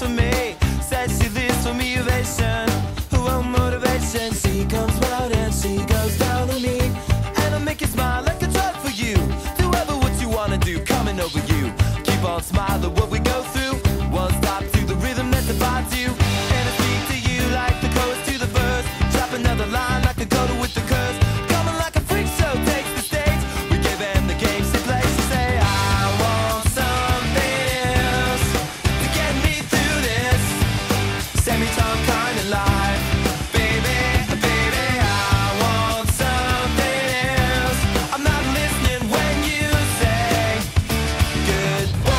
for me. Said she lives for motivation, oh motivation. She comes round and she goes down on me, and I make you smile like a drug for you. Do ever what you wanna do, coming over you. Keep on smiling what we go through. One stop to the rhythm that divides you, and I speak to you like the chorus to the verse. Drop another line like a coda with the curse. Coming like a freak show takes the stage. We give them the games to play. She say I want something else to get me through this semi-time kind of life. Baby, baby, I want something else. I'm not listening when you say goodbye.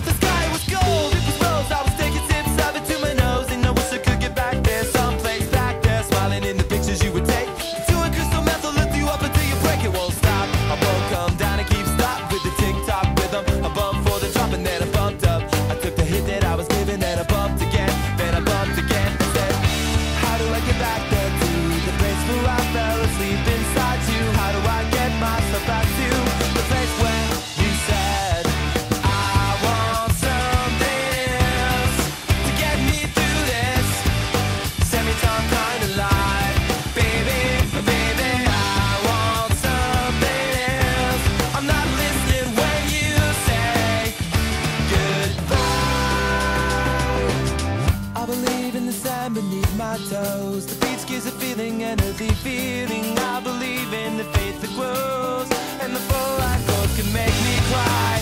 The sky was gold, it was rose. I was taking sips of it to my nose, and I wish I could get back there, someplace back there, smiling in the pictures you would take. To a crystal method, lift you up until you break. It won't stop. I won't come down and keep stop with the tick-tock rhythm. I bumped for the drop and then I bumped up. I took the hit that I was giving, then I bumped again, then I bumped again. I said, how do I get back there to the place where I fell asleep inside you? How do I get myself back to the place where you said I want something else to get me through this semi-time kind of life? Baby, baby, I want something else. I'm not listening when you say goodbye. I believe in the sand beneath my toes. The beach gives a feeling, an earthy feeling. I believe in the faith that grows, and the four-line chords can make me cry.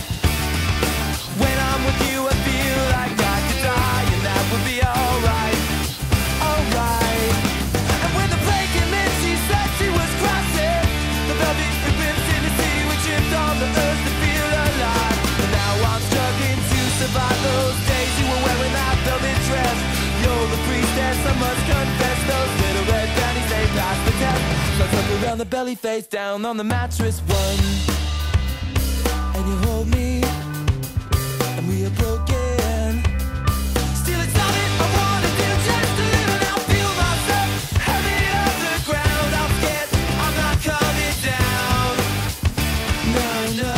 When I'm with you, I feel like I could die, and that would be alright, alright. And when the plane came in, she said she was crossing the velvet ribbons in the sea. We tripped on the earth to feel alive, and now I'm struggling to survive those days you were wearing that velvet dress. You're the priestess, I must confess. Those little red panties, they passed the test. So I took around the belly, face down on the mattress one, and you hold me, and we are broken. Still it's all that I wanna do, just to live and I'll feel myself heavy off the ground. I'm scared, I'm not coming down. No, no,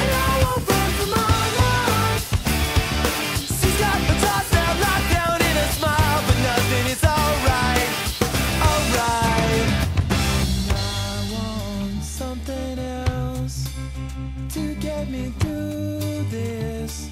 and I won't run from my life. She's got the toss now locked down in a smile, but nothing is alright, alright. I want something else to get me through this